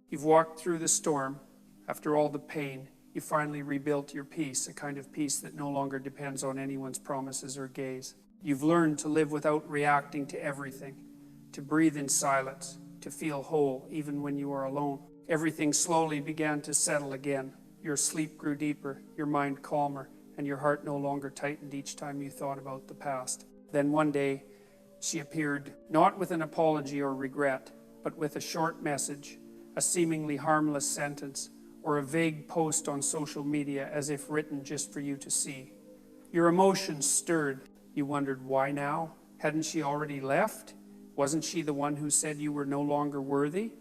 You've walked through the storm. After all the pain, you finally rebuilt your peace, a kind of peace that no longer depends on anyone's promises or gaze. You've learned to live without reacting to everything, to breathe in silence, to feel whole even when you are alone. Everything slowly began to settle again. Your sleep grew deeper, your mind calmer, and your heart no longer tightened each time you thought about the past. Then one day, she appeared not with an apology or regret, but with a short message, a seemingly harmless sentence, or a vague post on social media as if written just for you to see. Your emotions stirred. You wondered, why now? Hadn't she already left? Wasn't she the one who said you were no longer worthy?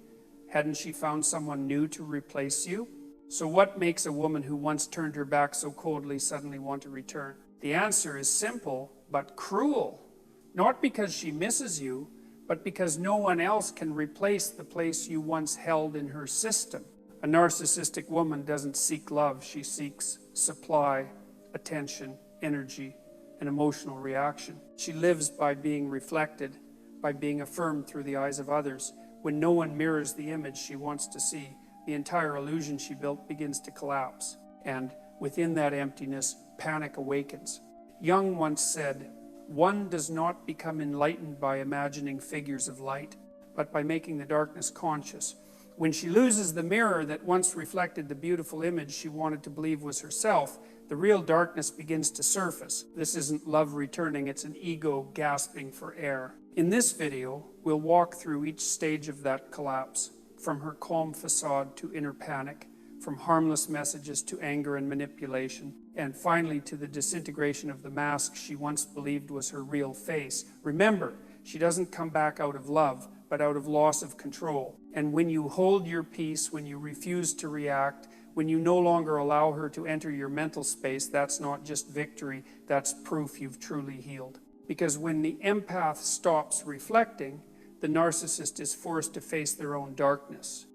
Hadn't she found someone new to replace you? So what makes a woman who once turned her back so coldly suddenly want to return? The answer is simple, but cruel. Not because she misses you, but because no one else can replace the place you once held in her system. A narcissistic woman doesn't seek love, she seeks supply, attention, energy, and emotional reaction. She lives by being reflected, by being affirmed through the eyes of others. When no one mirrors the image she wants to see, the entire illusion she built begins to collapse. And within that emptiness, panic awakens. Jung once said, "One does not become enlightened by imagining figures of light, but by making the darkness conscious." When she loses the mirror that once reflected the beautiful image she wanted to believe was herself, the real darkness begins to surface. This isn't love returning, it's an ego gasping for air. In this video, we'll walk through each stage of that collapse, from her calm facade to inner panic, from harmless messages to anger and manipulation, and finally to the disintegration of the mask she once believed was her real face. Remember, she doesn't come back out of love, but out of loss of control. And when you hold your peace, when you refuse to react, when you no longer allow her to enter your mental space, that's not just victory, that's proof you've truly healed. Because when the empath stops reflecting, the narcissist is forced to face their own darkness.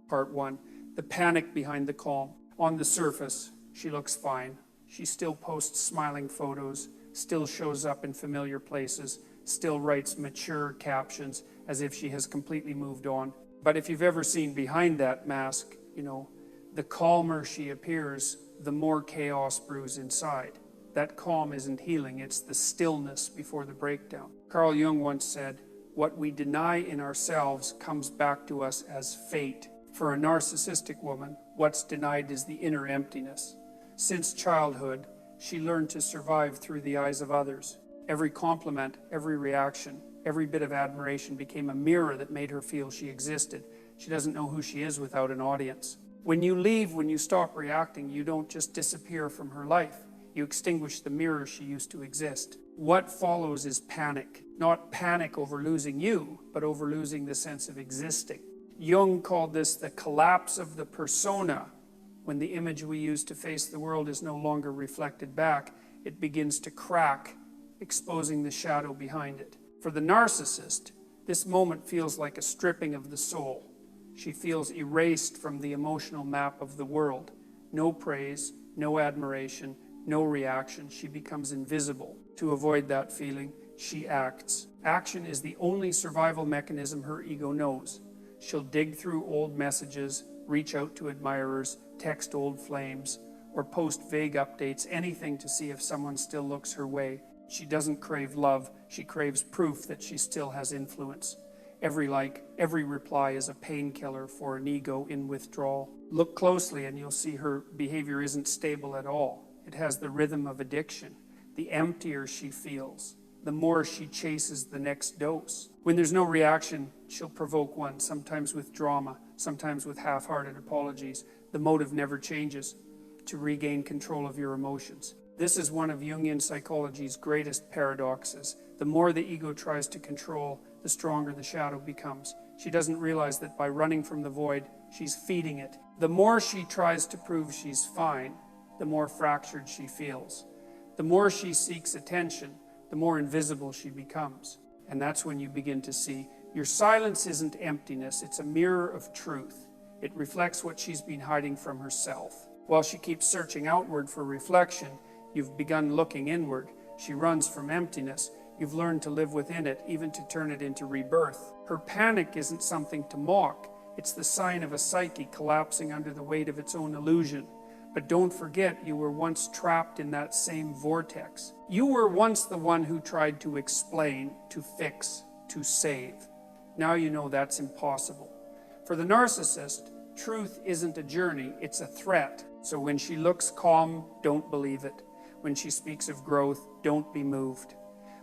Part 1. The panic behind the calm. On the surface, she looks fine. She still posts smiling photos, still shows up in familiar places, still writes mature captions as if she has completely moved on. But if you've ever seen behind that mask, the calmer she appears, the more chaos brews inside. That calm isn't healing, it's the stillness before the breakdown. Carl Jung once said, "What we deny in ourselves comes back to us as fate." For a narcissistic woman, what's denied is the inner emptiness. Since childhood, she learned to survive through the eyes of others. Every compliment, every reaction, every bit of admiration became a mirror that made her feel she existed. She doesn't know who she is without an audience. When you leave, when you stop reacting, you don't just disappear from her life. You extinguish the mirror she used to exist. What follows is panic. Not panic over losing you, but over losing the sense of existing. Jung called this the collapse of the persona. When the image we use to face the world is no longer reflected back, it begins to crack, exposing the shadow behind it. For the narcissist, this moment feels like a stripping of the soul. She feels erased from the emotional map of the world. No praise, no admiration, no reaction. She becomes invisible. To avoid that feeling, she acts. Action is the only survival mechanism her ego knows. She'll dig through old messages, reach out to admirers, text old flames, or post vague updates, anything to see if someone still looks her way. She doesn't crave love, she craves proof that she still has influence. Every like, every reply is a painkiller for an ego in withdrawal. Look closely and you'll see her behavior isn't stable at all. It has the rhythm of addiction. The emptier she feels, the more she chases the next dose. When there's no reaction, she'll provoke one, sometimes with drama, sometimes with half-hearted apologies. The motive never changes: to regain control of your emotions. This is one of Jungian psychology's greatest paradoxes. The more the ego tries to control, the stronger the shadow becomes. She doesn't realize that by running from the void, she's feeding it. The more she tries to prove she's fine, the more fractured she feels. The more she seeks attention, the more invisible she becomes. And that's when you begin to see your silence isn't emptiness, it's a mirror of truth. It reflects what she's been hiding from herself. While she keeps searching outward for reflection, you've begun looking inward. She runs from emptiness. You've learned to live within it, even to turn it into rebirth. Her panic isn't something to mock. It's the sign of a psyche collapsing under the weight of its own illusion. But don't forget, you were once trapped in that same vortex. You were once the one who tried to explain, to fix, to save. Now you know that's impossible. For the narcissist, truth isn't a journey, it's a threat. So when she looks calm, don't believe it. When she speaks of growth, don't be moved.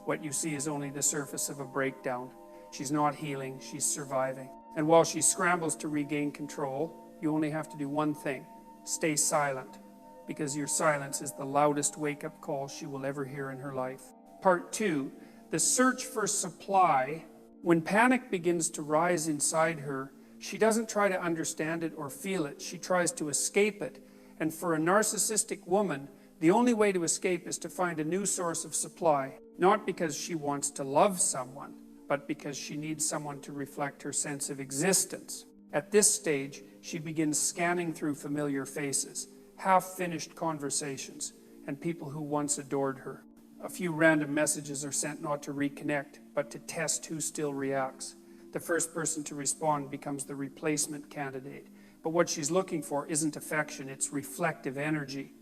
What you see is only the surface of a breakdown. She's not healing, she's surviving. And while she scrambles to regain control, you only have to do one thing. Stay silent, because your silence is the loudest wake-up call she will ever hear in her life. Part 2, the search for supply. When panic begins to rise inside her, she doesn't try to understand it or feel it. She tries to escape it. And for a narcissistic woman, the only way to escape is to find a new source of supply, not because she wants to love someone, but because she needs someone to reflect her sense of existence. At this stage, she begins scanning through familiar faces, half-finished conversations, and people who once adored her. A few random messages are sent not to reconnect, but to test who still reacts. The first person to respond becomes the replacement candidate. But what she's looking for isn't affection, it's reflective energy.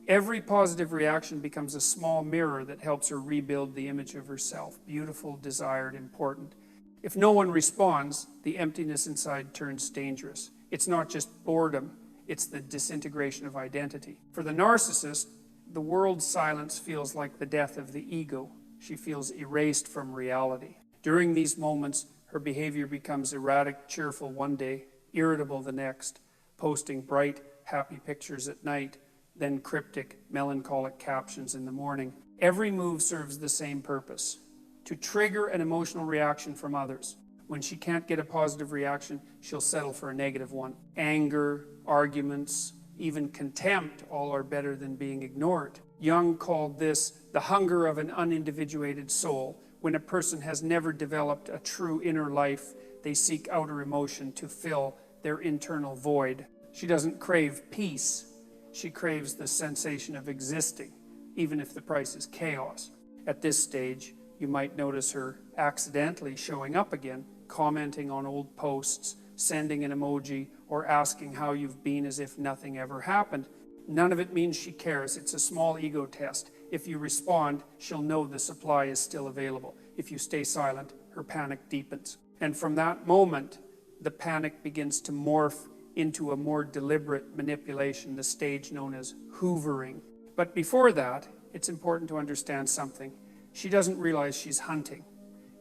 Every positive reaction becomes a small mirror that helps her rebuild the image of herself, beautiful, desired, important. If no one responds, the emptiness inside turns dangerous. It's not just boredom, it's the disintegration of identity. For the narcissist, the world's silence feels like the death of the ego. She feels erased from reality. During these moments, her behavior becomes erratic, cheerful one day, irritable the next, posting bright, happy pictures at night, then cryptic, melancholic captions in the morning. Every move serves the same purpose: to trigger an emotional reaction from others. When she can't get a positive reaction, she'll settle for a negative one. Anger, arguments, even contempt, all are better than being ignored. Jung called this the hunger of an unindividuated soul. When a person has never developed a true inner life, they seek outer emotion to fill their internal void. She doesn't crave peace. She craves the sensation of existing, even if the price is chaos. At this stage, you might notice her accidentally showing up again, commenting on old posts, sending an emoji, or asking how you've been as if nothing ever happened. None of it means she cares. It's a small ego test. If you respond, she'll know the supply is still available. If you stay silent, her panic deepens. And from that moment, the panic begins to morph into a more deliberate manipulation, the stage known as hoovering. But before that, it's important to understand something. She doesn't realize she's hunting.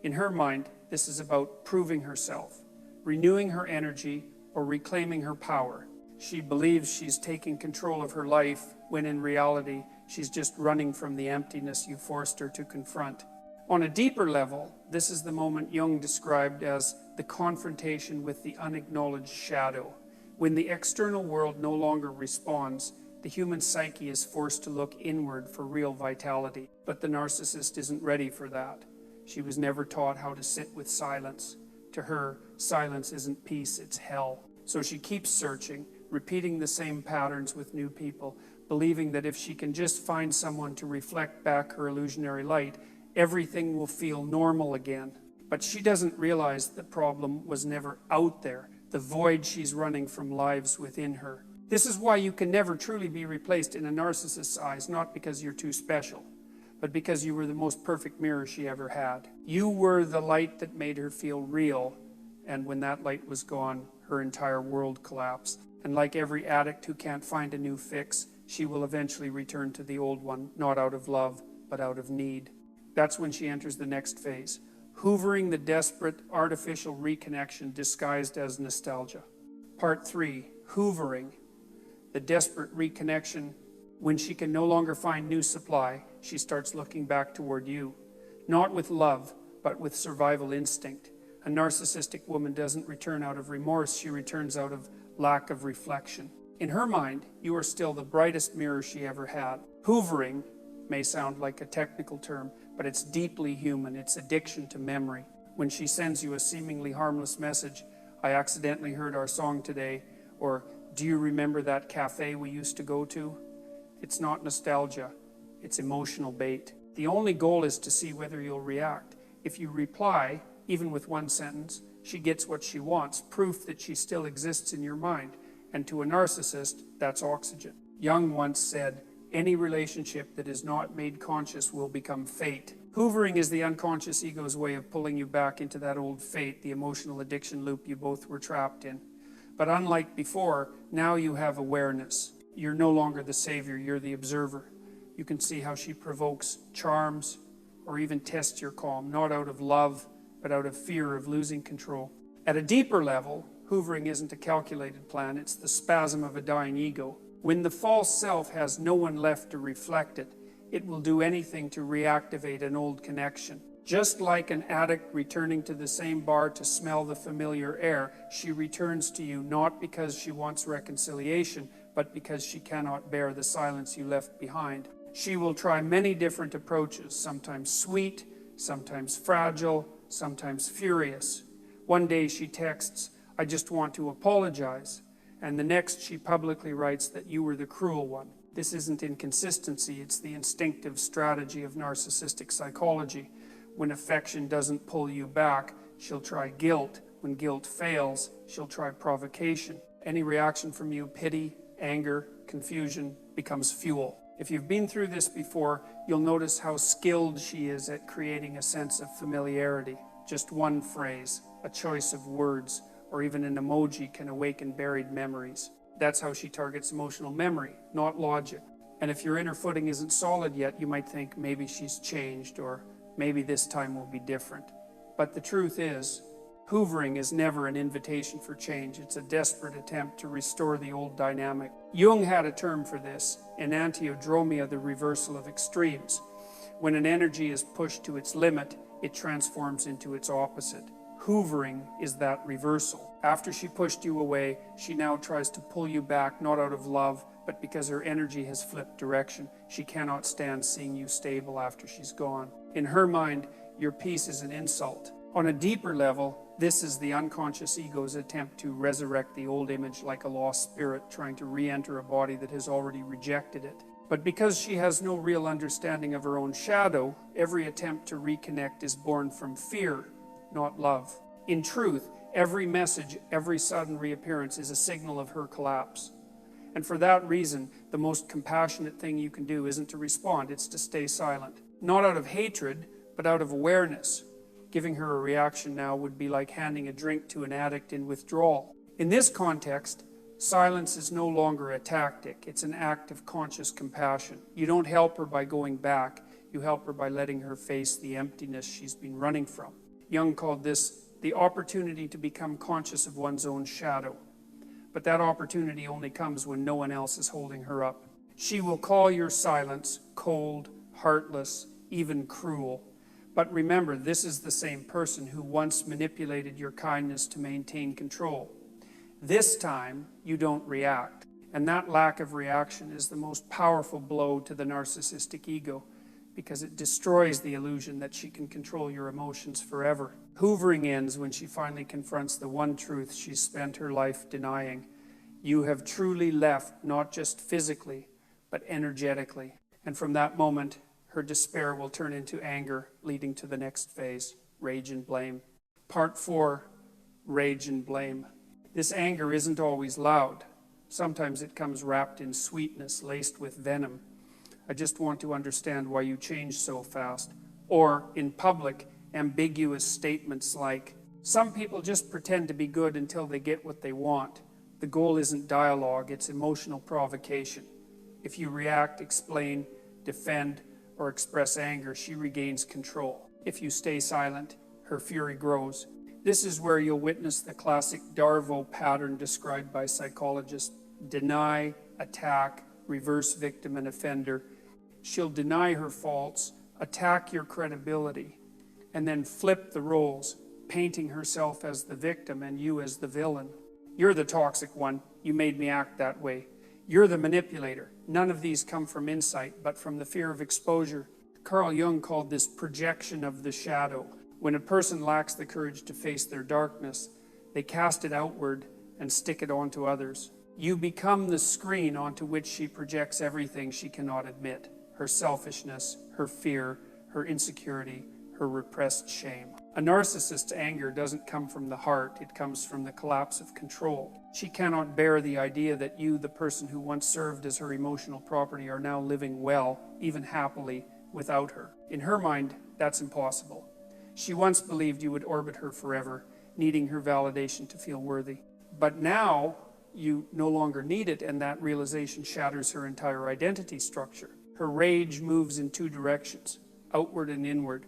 In her mind, this is about proving herself, renewing her energy, or reclaiming her power. She believes she's taking control of her life, when in reality, she's just running from the emptiness you forced her to confront. On a deeper level, this is the moment Jung described as the confrontation with the unacknowledged shadow. When the external world no longer responds, the human psyche is forced to look inward for real vitality. But the narcissist isn't ready for that. She was never taught how to sit with silence. To her, silence isn't peace, it's hell. So she keeps searching, repeating the same patterns with new people, believing that if she can just find someone to reflect back her illusionary light, everything will feel normal again. But she doesn't realize the problem was never out there. The void she's running from lives within her. This is why you can never truly be replaced in a narcissist's eyes, not because you're too special, but because you were the most perfect mirror she ever had. You were the light that made her feel real, and when that light was gone, her entire world collapsed. And like every addict who can't find a new fix, she will eventually return to the old one, not out of love, but out of need. That's when she enters the next phase. Hoovering, the desperate, artificial reconnection disguised as nostalgia. Part 3, hoovering. The desperate reconnection. When she can no longer find new supply, she starts looking back toward you. Not with love, but with survival instinct. A narcissistic woman doesn't return out of remorse, she returns out of lack of reflection. In her mind, you are still the brightest mirror she ever had. Hoovering may sound like a technical term, but it's deeply human. It's addiction to memory. When she sends you a seemingly harmless message, I accidentally heard our song today, or do you remember that cafe we used to go to? It's not nostalgia, it's emotional bait. The only goal is to see whether you'll react. If you reply, even with one sentence, she gets what she wants, proof that she still exists in your mind. And to a narcissist, that's oxygen. Jung once said, any relationship that is not made conscious will become fate. Hoovering is the unconscious ego's way of pulling you back into that old fate, the emotional addiction loop you both were trapped in. But unlike before, now you have awareness. You're no longer the savior, you're the observer. You can see how she provokes, charms, or even tests your calm, not out of love, but out of fear of losing control. At a deeper level, hoovering isn't a calculated plan, it's the spasm of a dying ego. When the false self has no one left to reflect it, it will do anything to reactivate an old connection. Just like an addict returning to the same bar to smell the familiar air, she returns to you not because she wants reconciliation, but because she cannot bear the silence you left behind. She will try many different approaches, sometimes sweet, sometimes fragile, sometimes furious. One day she texts, "I just want to apologize," and the next she publicly writes that you were the cruel one. This isn't inconsistency, it's the instinctive strategy of narcissistic psychology. When affection doesn't pull you back, she'll try guilt. When guilt fails, she'll try provocation. Any reaction from you, pity, anger, confusion, becomes fuel. If you've been through this before, you'll notice how skilled she is at creating a sense of familiarity. Just one phrase, a choice of words, or even an emoji can awaken buried memories. That's how she targets emotional memory, not logic. And if your inner footing isn't solid yet, you might think maybe she's changed, or maybe this time will be different. But the truth is, hoovering is never an invitation for change. It's a desperate attempt to restore the old dynamic. Jung had a term for this, enantiodromia, the reversal of extremes. When an energy is pushed to its limit, it transforms into its opposite. Hoovering is that reversal. After she pushed you away, she now tries to pull you back, not out of love, but because her energy has flipped direction. She cannot stand seeing you stable after she's gone. In her mind, your peace is an insult. On a deeper level, this is the unconscious ego's attempt to resurrect the old image like a lost spirit trying to re-enter a body that has already rejected it. But because she has no real understanding of her own shadow, every attempt to reconnect is born from fear, not love. In truth, every message, every sudden reappearance is a signal of her collapse. And for that reason, the most compassionate thing you can do isn't to respond, it's to stay silent. Not out of hatred, but out of awareness. Giving her a reaction now would be like handing a drink to an addict in withdrawal. In this context, silence is no longer a tactic, it's an act of conscious compassion. You don't help her by going back, you help her by letting her face the emptiness she's been running from. Jung called this the opportunity to become conscious of one's own shadow. But that opportunity only comes when no one else is holding her up. She will call your silence cold, heartless, even cruel. But remember, this is the same person who once manipulated your kindness to maintain control. This time, you don't react. And that lack of reaction is the most powerful blow to the narcissistic ego, because it destroys the illusion that she can control your emotions forever. Hoovering ends when she finally confronts the one truth she's spent her life denying. You have truly left, not just physically, but energetically. And from that moment, her despair will turn into anger, leading to the next phase, rage and blame. Part 4, rage and blame. This anger isn't always loud. Sometimes it comes wrapped in sweetness, laced with venom. I just want to understand why you changed so fast. Or, in public, ambiguous statements like, some people just pretend to be good until they get what they want. The goal isn't dialogue, it's emotional provocation. If you react, explain, defend, or express anger, she regains control. If you stay silent, her fury grows. This is where you'll witness the classic Darvo pattern described by psychologists: deny, attack, reverse victim and offender. She'll deny her faults, attack your credibility, and then flip the roles, painting herself as the victim and you as the villain. You're the toxic one. You made me act that way. You're the manipulator. None of these come from insight, but from the fear of exposure. Carl Jung called this projection of the shadow. When a person lacks the courage to face their darkness, they cast it outward and stick it onto others. You become the screen onto which she projects everything she cannot admit. her selfishness, her fear, her insecurity, her repressed shame. A narcissist's anger doesn't come from the heart, it comes from the collapse of control. She cannot bear the idea that you, the person who once served as her emotional property, are now living well, even happily, without her. In her mind, that's impossible. She once believed you would orbit her forever, needing her validation to feel worthy. But now, you no longer need it, and that realization shatters her entire identity structure. Her rage moves in two directions, outward and inward.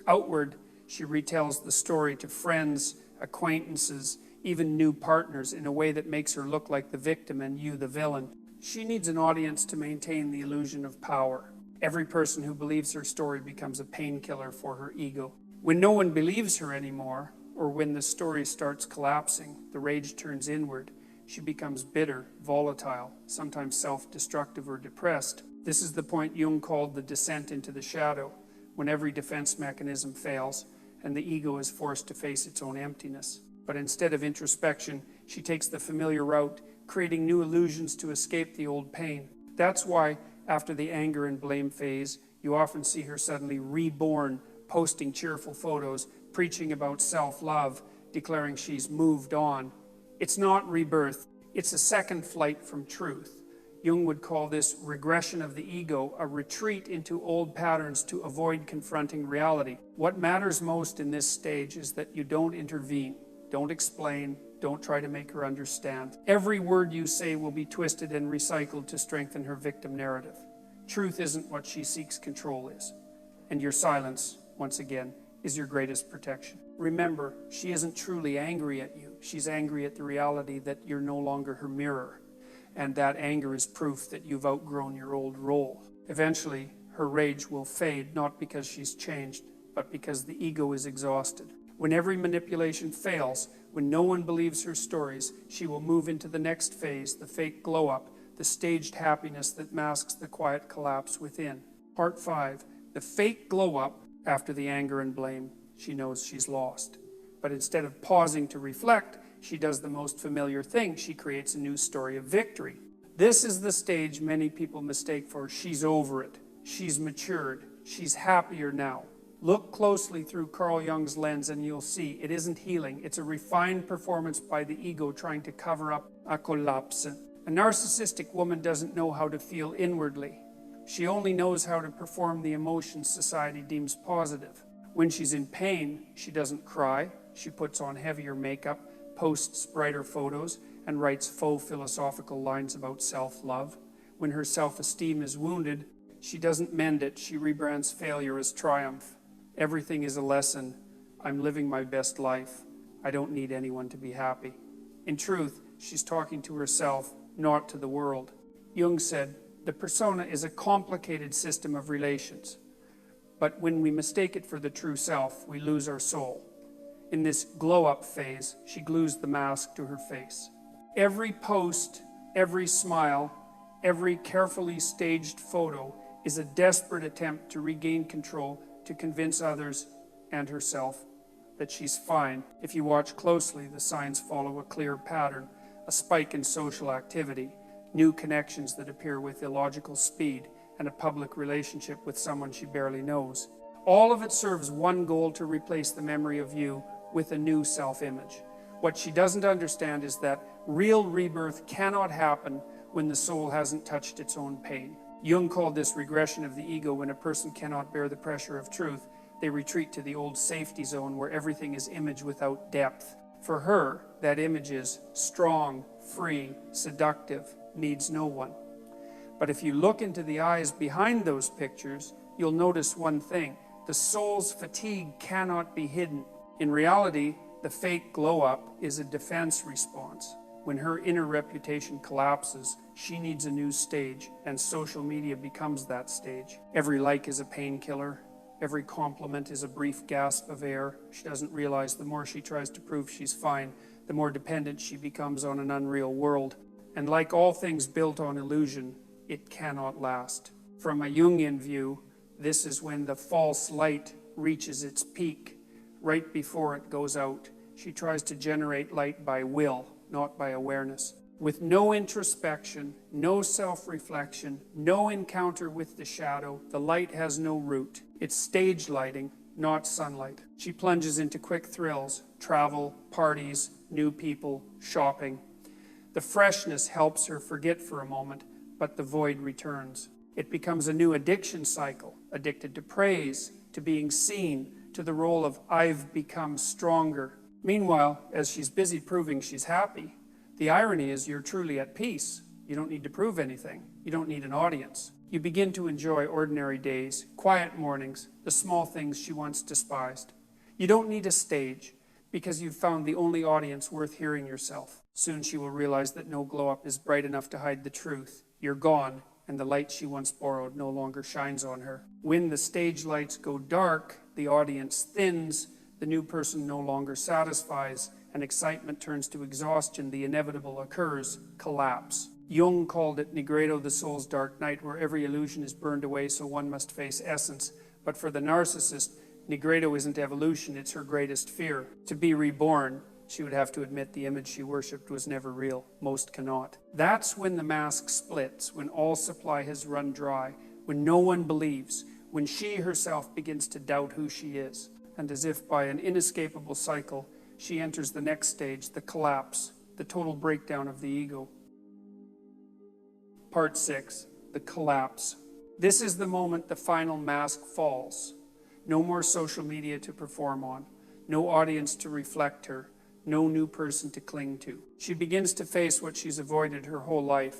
Outward, she retells the story to friends, acquaintances, even new partners in a way that makes her look like the victim and you the villain. She needs an audience to maintain the illusion of power. Every person who believes her story becomes a painkiller for her ego. When no one believes her anymore, or when the story starts collapsing, the rage turns inward. She becomes bitter, volatile, sometimes self-destructive or depressed. This is the point Jung called the descent into the shadow, when every defense mechanism fails and the ego is forced to face its own emptiness. But instead of introspection, she takes the familiar route, creating new illusions to escape the old pain. That's why, after the anger and blame phase, you often see her suddenly reborn, posting cheerful photos, preaching about self-love, declaring she's moved on. It's not rebirth, it's a second flight from truth. Jung would call this regression of the ego, a retreat into old patterns to avoid confronting reality. What matters most in this stage is that you don't intervene, don't explain, don't try to make her understand. Every word you say will be twisted and recycled to strengthen her victim narrative. Truth isn't what she seeks control is. And your silence, once again, is your greatest protection. Remember, she isn't truly angry at you. She's angry at the reality that you're no longer her mirror. And that anger is proof that you've outgrown your old role. Eventually, her rage will fade, not because she's changed, but because the ego is exhausted. When every manipulation fails, when no one believes her stories, she will move into the next phase, the fake glow-up, the staged happiness that masks the quiet collapse within. Part 5, the fake glow-up after the anger and blame. She knows she's lost. But instead of pausing to reflect, she does the most familiar thing. She creates a new story of victory. This is the stage many people mistake for she's over it. She's matured. She's happier now. Look closely through Carl Jung's lens and you'll see it isn't healing. It's a refined performance by the ego trying to cover up a collapse. A narcissistic woman doesn't know how to feel inwardly. She only knows how to perform the emotions society deems positive. When she's in pain, she doesn't cry. She puts on heavier makeup, posts brighter photos, and writes faux philosophical lines about self-love. When her self-esteem is wounded, she doesn't mend it. She rebrands failure as triumph. Everything is a lesson. I'm living my best life. I don't need anyone to be happy. In truth, she's talking to herself, not to the world. Jung said, the persona is a complicated system of relations. But when we mistake it for the true self, we lose our soul. In this glow-up phase, she glues the mask to her face. Every post, every smile, every carefully staged photo is a desperate attempt to regain control, to convince others and herself that she's fine. If you watch closely, the signs follow a clear pattern, a spike in social activity, new connections that appear with illogical speed, and a public relationship with someone she barely knows. All of it serves one goal: to replace the memory of you with a new self-image. What she doesn't understand is that real rebirth cannot happen when the soul hasn't touched its own pain. Jung called this regression of the ego. When a person cannot bear the pressure of truth, they retreat to the old safety zone where everything is image without depth. For her, that image is strong, free, seductive, needs no one. But if you look into the eyes behind those pictures, you'll notice one thing: the soul's fatigue cannot be hidden. In reality, the fake glow-up is a defense response. When her inner reputation collapses, she needs a new stage, and social media becomes that stage. Every like is a painkiller. Every compliment is a brief gasp of air. She doesn't realize the more she tries to prove she's fine, the more dependent she becomes on an unreal world. And like all things built on illusion, it cannot last. From a Jungian view, this is when the false light reaches its peak. Right before it goes out, she tries to generate light by will, not by awareness. With no introspection, no self-reflection, no encounter with the shadow, the light has no root. It's stage lighting, not sunlight. She plunges into quick thrills, travel, parties, new people, shopping. The freshness helps her forget for a moment, but the void returns. It becomes a new addiction cycle, addicted to praise, to being seen, to the role of I've become stronger. Meanwhile, as she's busy proving she's happy, the irony is you're truly at peace. You don't need to prove anything. You don't need an audience. You begin to enjoy ordinary days, quiet mornings, the small things she once despised. You don't need a stage because you've found the only audience worth hearing yourself. Soon she will realize that no glow-up is bright enough to hide the truth. You're gone, and the light she once borrowed no longer shines on her. When the stage lights go dark, the audience thins, the new person no longer satisfies, and excitement turns to exhaustion, the inevitable occurs, collapse. Jung called it Negredo, the soul's dark night, where every illusion is burned away, so one must face essence. But for the narcissist, Negredo isn't evolution, it's her greatest fear. To be reborn, she would have to admit the image she worshipped was never real. Most cannot. That's when the mask splits, when all supply has run dry, when no one believes, when she herself begins to doubt who she is. And as if by an inescapable cycle, she enters the next stage, the collapse, the total breakdown of the ego. Part 6, the collapse. This is the moment the final mask falls. No more social media to perform on, no audience to reflect her, no new person to cling to. She begins to face what she's avoided her whole life,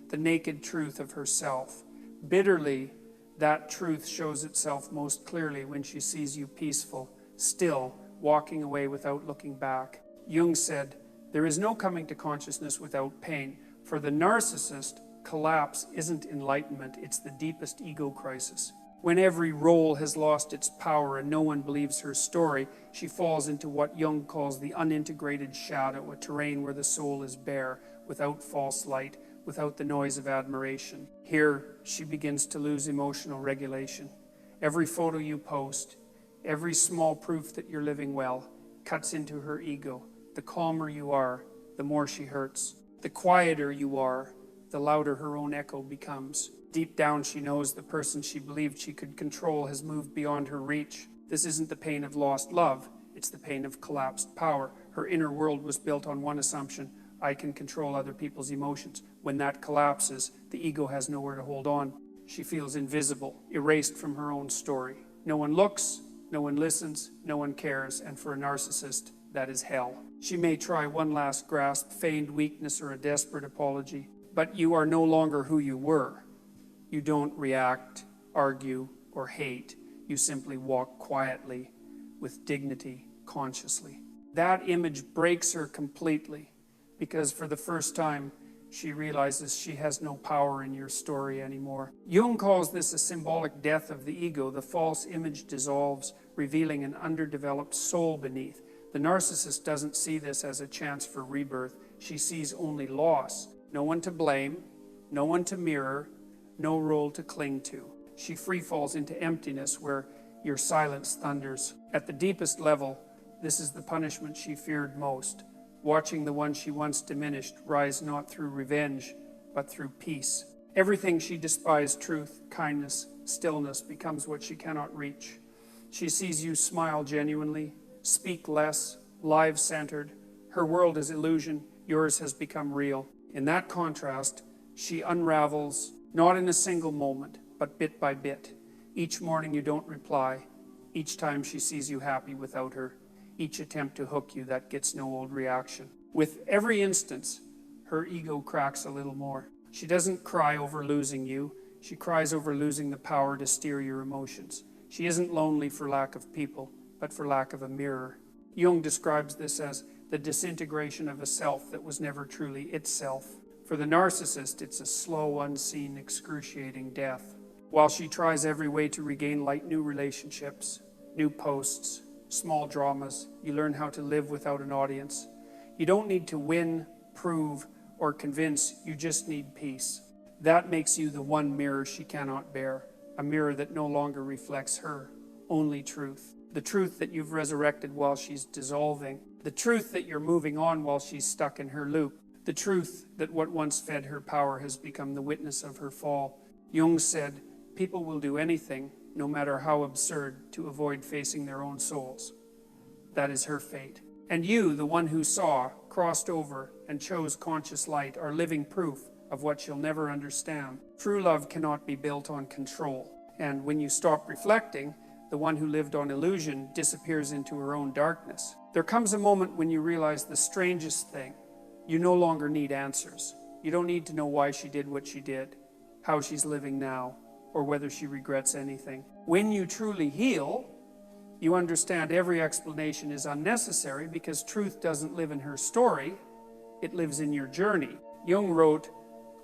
the naked truth of herself. Bitterly, that truth shows itself most clearly when she sees you peaceful, still, walking away without looking back. Jung said, there is no coming to consciousness without pain. For the narcissist, collapse isn't enlightenment, it's the deepest ego crisis. When every role has lost its power and no one believes her story, she falls into what Jung calls the unintegrated shadow, a terrain where the soul is bare, without false light, without the noise of admiration. Here, she begins to lose emotional regulation. Every photo you post, every small proof that you're living well, cuts into her ego. The calmer you are, the more she hurts. The quieter you are, the louder her own echo becomes. Deep down, she knows the person she believed she could control has moved beyond her reach. This isn't the pain of lost love, it's the pain of collapsed power. Her inner world was built on one assumption: I can control other people's emotions. When that collapses, the ego has nowhere to hold on. She feels invisible, erased from her own story. No one looks, no one listens, no one cares, and for a narcissist, that is hell. She may try one last grasp, feigned weakness or a desperate apology, but you are no longer who you were. You don't react, argue, or hate. You simply walk quietly, with dignity, consciously. That image breaks her completely, because for the first time, she realizes she has no power in your story anymore. Jung calls this a symbolic death of the ego. The false image dissolves, revealing an underdeveloped soul beneath. The narcissist doesn't see this as a chance for rebirth. She sees only loss. No one to blame, no one to mirror, no role to cling to. She free falls into emptiness where your silence thunders. At the deepest level, this is the punishment she feared most. Watching the one she once diminished rise not through revenge, but through peace. Everything she despised, truth, kindness, stillness, becomes what she cannot reach. She sees you smile genuinely, speak less, live-centered. Her world is illusion, yours has become real. In that contrast, she unravels, not in a single moment, but bit by bit. Each morning you don't reply. Each time she sees you happy without her. Each attempt to hook you that gets no old reaction. With every instance, her ego cracks a little more. She doesn't cry over losing you. She cries over losing the power to steer your emotions. She isn't lonely for lack of people, but for lack of a mirror. Jung describes this as the disintegration of a self that was never truly itself. For the narcissist, it's a slow, unseen, excruciating death. While she tries every way to regain light, new relationships, new posts, small dramas, you learn how to live without an audience. You don't need to win, prove, or convince, you just need peace. That makes you the one mirror she cannot bear, a mirror that no longer reflects her, only truth. The truth that you've resurrected while she's dissolving, the truth that you're moving on while she's stuck in her loop. The truth that what once fed her power has become the witness of her fall. Jung said, people will do anything, no matter how absurd, to avoid facing their own souls. That is her fate. And you, the one who saw, crossed over, and chose conscious light, are living proof of what she'll never understand. True love cannot be built on control. And when you stop reflecting, the one who lived on illusion disappears into her own darkness. There comes a moment when you realize the strangest thing. You no longer need answers. You don't need to know why she did what she did, how she's living now, or whether she regrets anything. When you truly heal, you understand every explanation is unnecessary because truth doesn't live in her story, it lives in your journey. Jung wrote,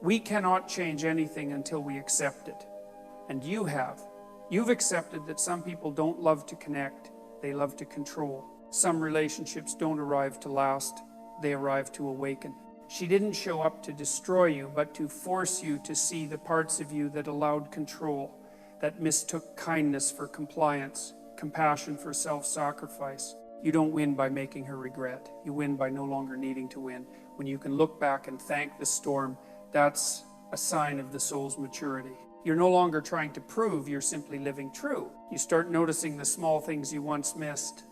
"We cannot change anything until we accept it." And you have. You've accepted that some people don't love to connect, they love to control. Some relationships don't arrive to last, they arrive to awaken. She didn't show up to destroy you, but to force you to see the parts of you that allowed control, that mistook kindness for compliance, compassion for self-sacrifice. You don't win by making her regret. You win by no longer needing to win. When you can look back and thank the storm, that's a sign of the soul's maturity. You're no longer trying to prove, you're simply living true. You start noticing the small things you once missed.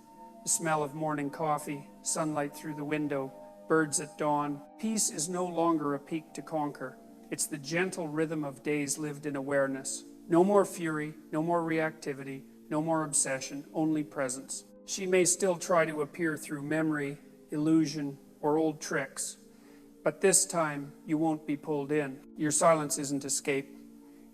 The smell of morning coffee, sunlight through the window, birds at dawn. Peace is no longer a peak to conquer. It's the gentle rhythm of days lived in awareness. No more fury, no more reactivity, no more obsession, only presence. She may still try to appear through memory, illusion, or old tricks, but this time you won't be pulled in. Your silence isn't escape.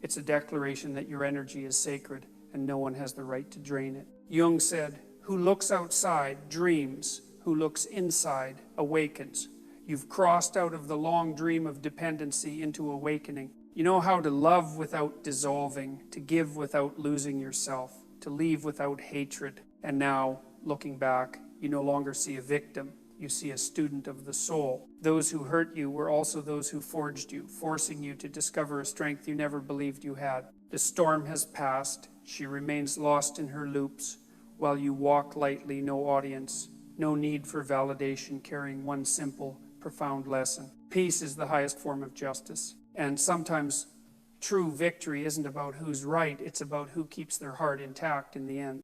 It's a declaration that your energy is sacred and no one has the right to drain it. Jung said, "Who looks outside dreams, who looks inside awakens." You've crossed out of the long dream of dependency into awakening. You know how to love without dissolving, to give without losing yourself, to leave without hatred. And now, looking back, you no longer see a victim. You see a student of the soul. Those who hurt you were also those who forged you, forcing you to discover a strength you never believed you had. The storm has passed. She remains lost in her loops, while you walk lightly, no audience, no need for validation, carrying one simple, profound lesson. Peace is the highest form of justice. And sometimes true victory isn't about who's right, it's about who keeps their heart intact in the end.